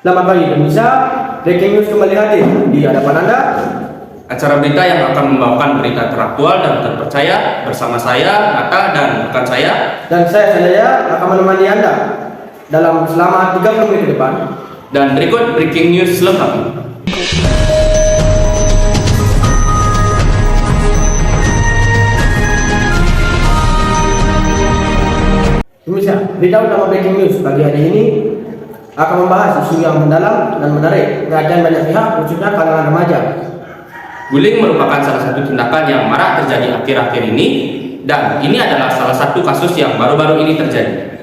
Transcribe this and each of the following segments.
Selamat pagi pemirsa, Breaking News kembali hadir di hadapan Anda. Acara berita yang akan membawakan berita teraktual dan terpercaya bersama saya, Nata, dan rekan saya. Dan saya Sanjaya akan menemani Anda dalam selama 30 menit ke depan. Dan berikut Breaking News selengkapnya. Pemirsa, berita utama Breaking News pagi hari ini akan membahas isu yang mendalam dan menarik perhatian banyak pihak, khususnya kalangan remaja. Bullying merupakan salah satu tindakan yang marak terjadi akhir-akhir ini, dan ini adalah salah satu kasus yang baru-baru ini terjadi.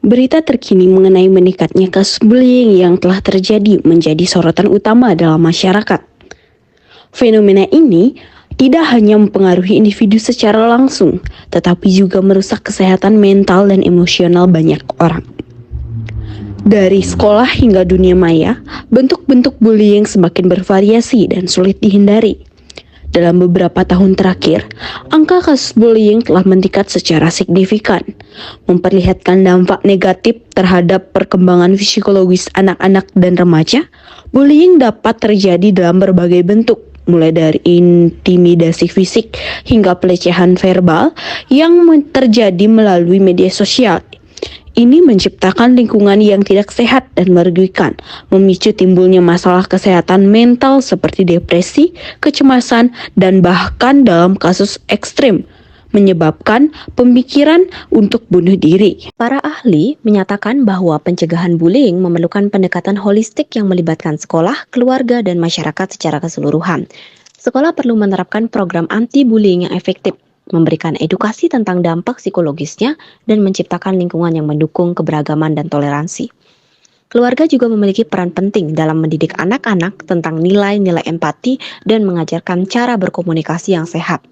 Berita terkini mengenai meningkatnya kasus bullying yang telah terjadi menjadi sorotan utama dalam masyarakat. Fenomena ini tidak hanya mempengaruhi individu secara langsung, tetapi juga merusak kesehatan mental dan emosional banyak orang. Dari sekolah hingga dunia maya, bentuk-bentuk bullying semakin bervariasi dan sulit dihindari. Dalam beberapa tahun terakhir, angka kasus bullying telah meningkat secara signifikan, memperlihatkan dampak negatif terhadap perkembangan psikologis anak-anak dan remaja. Bullying dapat terjadi dalam berbagai bentuk, mulai dari intimidasi fisik hingga pelecehan verbal yang terjadi melalui media sosial. Ini menciptakan lingkungan yang tidak sehat dan merugikan, memicu timbulnya masalah kesehatan mental seperti depresi, kecemasan, dan bahkan dalam kasus ekstrim, menyebabkan pemikiran untuk bunuh diri. Para ahli menyatakan bahwa pencegahan bullying memerlukan pendekatan holistik yang melibatkan sekolah, keluarga, dan masyarakat secara keseluruhan. Sekolah perlu menerapkan program anti-bullying yang efektif, memberikan edukasi tentang dampak psikologisnya, dan menciptakan lingkungan yang mendukung keberagaman dan toleransi. Keluarga juga memiliki peran penting dalam mendidik anak-anak tentang nilai-nilai empati dan mengajarkan cara berkomunikasi yang sehat.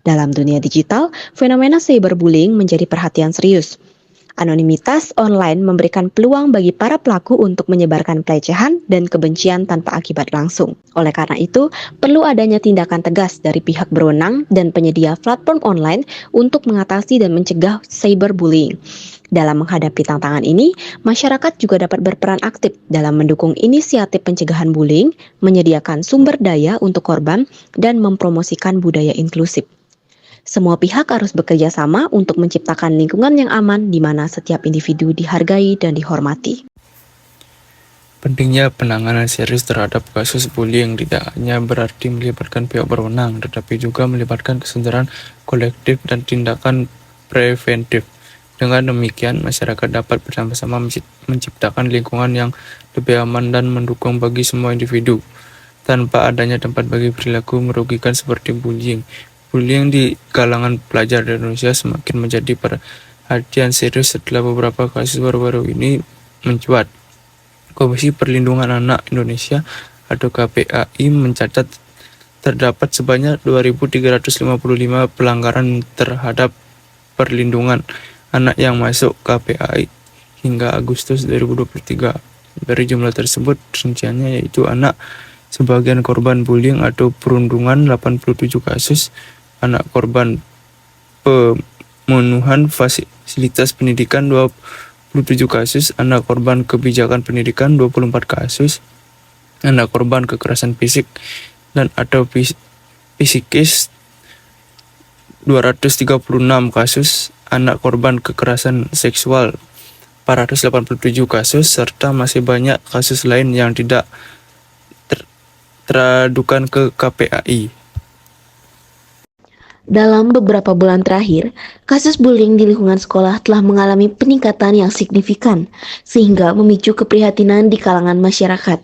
Dalam dunia digital, fenomena cyberbullying menjadi perhatian serius. Anonimitas online memberikan peluang bagi para pelaku untuk menyebarkan pelecehan dan kebencian tanpa akibat langsung. Oleh karena itu, perlu adanya tindakan tegas dari pihak berwenang dan penyedia platform online untuk mengatasi dan mencegah cyberbullying. Dalam menghadapi tantangan ini, masyarakat juga dapat berperan aktif dalam mendukung inisiatif pencegahan bullying, menyediakan sumber daya untuk korban, dan mempromosikan budaya inklusif. Semua pihak harus bekerja sama untuk menciptakan lingkungan yang aman di mana setiap individu dihargai dan dihormati. Pentingnya penanganan serius terhadap kasus bullying tidak hanya berarti melibatkan pihak berwenang, tetapi juga melibatkan kesadaran kolektif dan tindakan preventif. Dengan demikian, masyarakat dapat bersama-sama menciptakan lingkungan yang lebih aman dan mendukung bagi semua individu, tanpa adanya tempat bagi perilaku merugikan seperti bullying. Bullying di kalangan pelajar di Indonesia semakin menjadi perhatian serius setelah beberapa kasus baru-baru ini mencuat. Komisi Perlindungan Anak Indonesia atau KPAI mencatat terdapat sebanyak 2.355 pelanggaran terhadap perlindungan anak yang masuk KPAI hingga Agustus 2023. Dari jumlah tersebut, rinciannya yaitu anak sebagian korban bullying atau perundungan 87 kasus, anak korban pemenuhan fasilitas pendidikan 27 kasus, anak korban kebijakan pendidikan 24 kasus, anak korban kekerasan fisik dan atau psikis 236 kasus, anak korban kekerasan seksual 487 kasus, serta masih banyak kasus lain yang tidak teradukan ke KPAI. Dalam beberapa bulan terakhir, kasus bullying di lingkungan sekolah telah mengalami peningkatan yang signifikan, sehingga memicu keprihatinan di kalangan masyarakat.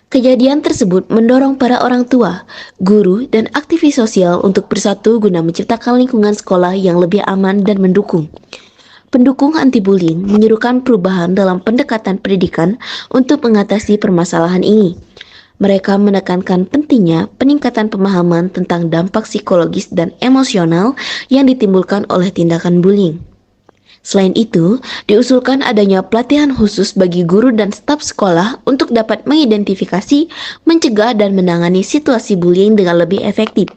Kejadian tersebut mendorong para orang tua, guru, dan aktivis sosial untuk bersatu guna menciptakan lingkungan sekolah yang lebih aman dan mendukung. Pendukung anti-bullying menyerukan perubahan dalam pendekatan pendidikan untuk mengatasi permasalahan ini. Mereka menekankan pentingnya peningkatan pemahaman tentang dampak psikologis dan emosional yang ditimbulkan oleh tindakan bullying. Selain itu, diusulkan adanya pelatihan khusus bagi guru dan staf sekolah untuk dapat mengidentifikasi, mencegah, dan menangani situasi bullying dengan lebih efektif.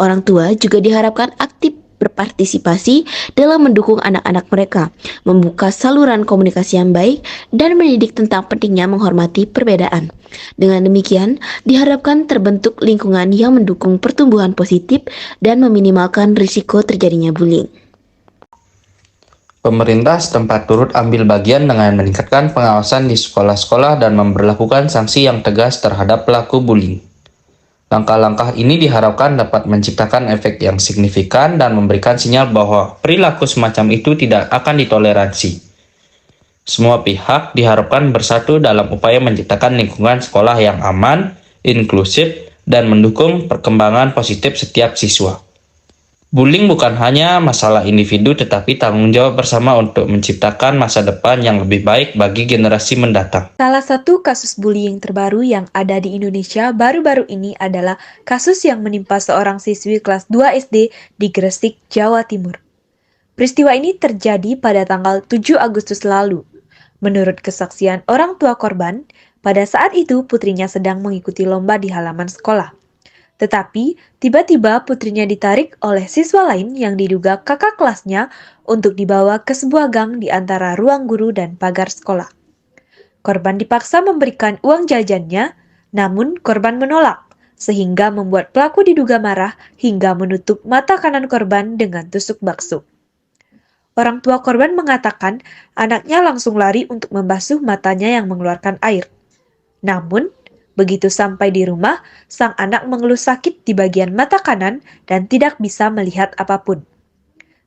Orang tua juga diharapkan aktif berpartisipasi dalam mendukung anak-anak mereka, membuka saluran komunikasi yang baik, dan mendidik tentang pentingnya menghormati perbedaan. Dengan demikian, diharapkan terbentuk lingkungan yang mendukung pertumbuhan positif dan meminimalkan risiko terjadinya bullying. Pemerintah setempat turut ambil bagian dengan meningkatkan pengawasan di sekolah-sekolah dan memberlakukan sanksi yang tegas terhadap pelaku bullying. Langkah-langkah ini diharapkan dapat menciptakan efek yang signifikan dan memberikan sinyal bahwa perilaku semacam itu tidak akan ditoleransi. Semua pihak diharapkan bersatu dalam upaya menciptakan lingkungan sekolah yang aman, inklusif, dan mendukung perkembangan positif setiap siswa. Bullying bukan hanya masalah individu tetapi tanggung jawab bersama untuk menciptakan masa depan yang lebih baik bagi generasi mendatang. Salah satu kasus bullying terbaru yang ada di Indonesia baru-baru ini adalah kasus yang menimpa seorang siswi kelas 2 SD di Gresik, Jawa Timur. Peristiwa ini terjadi pada tanggal 7 Agustus lalu. Menurut kesaksian orang tua korban, pada saat itu putrinya sedang mengikuti lomba di halaman sekolah. Tetapi, tiba-tiba putrinya ditarik oleh siswa lain yang diduga kakak kelasnya untuk dibawa ke sebuah gang di antara ruang guru dan pagar sekolah. Korban dipaksa memberikan uang jajannya, namun korban menolak, sehingga membuat pelaku diduga marah hingga menutup mata kanan korban dengan tusuk bakso. Orang tua korban mengatakan anaknya langsung lari untuk membasuh matanya yang mengeluarkan air. Namun, begitu sampai di rumah, sang anak mengeluh sakit di bagian mata kanan dan tidak bisa melihat apapun.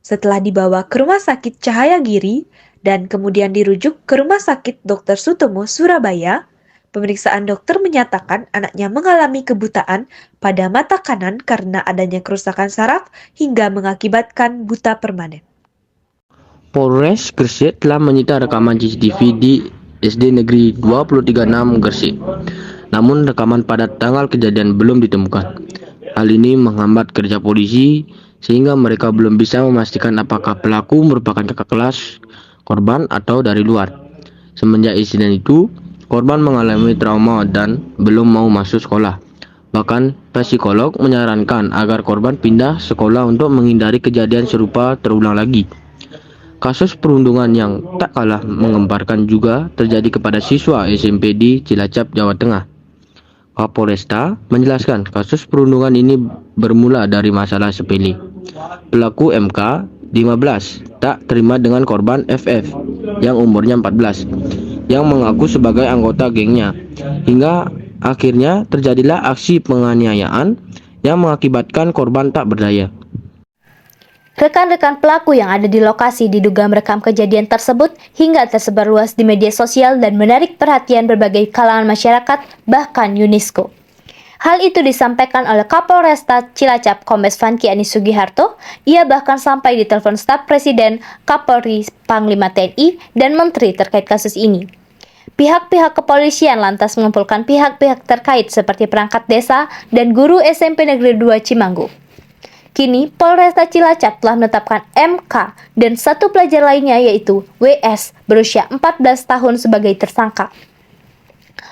Setelah dibawa ke Rumah Sakit Cahaya Giri dan kemudian dirujuk ke Rumah Sakit Dr. Sutomo, Surabaya, pemeriksaan dokter menyatakan anaknya mengalami kebutaan pada mata kanan karena adanya kerusakan saraf hingga mengakibatkan buta permanen. Polres Gresik telah menyita rekaman CCTV di SD Negeri 236 Gresik. Namun rekaman pada tanggal kejadian belum ditemukan. Hal ini menghambat kerja polisi sehingga mereka belum bisa memastikan apakah pelaku merupakan kakak kelas korban atau dari luar. Semenjak insiden itu, korban mengalami trauma dan belum mau masuk sekolah. Bahkan psikolog menyarankan agar korban pindah sekolah untuk menghindari kejadian serupa terulang lagi. Kasus perundungan yang tak kalah menggemparkan juga terjadi kepada siswa SMP di Cilacap, Jawa Tengah. Kapolresta menjelaskan kasus perundungan ini bermula dari masalah sepele. Pelaku MK 15 tak terima dengan korban FF yang umurnya 14 yang mengaku sebagai anggota gengnya. Hingga akhirnya terjadilah aksi penganiayaan yang mengakibatkan korban tak berdaya. Rekan-rekan pelaku yang ada di lokasi diduga merekam kejadian tersebut hingga tersebar luas di media sosial dan menarik perhatian berbagai kalangan masyarakat, bahkan UNESCO. Hal itu disampaikan oleh Kapolresta Cilacap Kombes Franky Anis Sugiharto. Ia bahkan sampai ditelepon staf Presiden, Kapolri, Panglima TNI, dan Menteri terkait kasus ini. Pihak-pihak kepolisian lantas mengumpulkan pihak-pihak terkait seperti perangkat desa dan guru SMP Negeri 2 Cimanggu. Kini, Polresta Cilacap telah menetapkan MK dan satu pelajar lainnya yaitu WS berusia 14 tahun sebagai tersangka.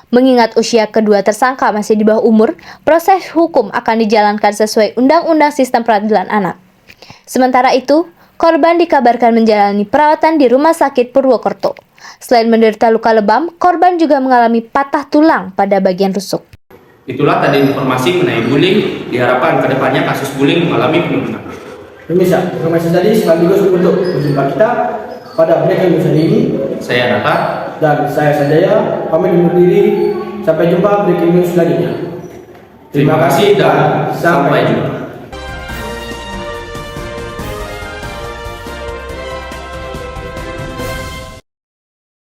Mengingat usia kedua tersangka masih di bawah umur, proses hukum akan dijalankan sesuai Undang-Undang Sistem Peradilan Anak. Sementara itu, korban dikabarkan menjalani perawatan di Rumah Sakit Purwokerto. Selain menderita luka lebam, korban juga mengalami patah tulang pada bagian rusuk. Itulah tadi informasi mengenai bullying. Diharapkan kedepannya kasus bullying mengalami penurunan. Pemirsa, informasi tadi sekaligus untuk berjumpa kita pada breaking news ini. Saya Nata Dan saya Sanjaya, pamit undur diri. Sampai jumpa breaking news selanjutnya. Terima kasih dan sampai jumpa.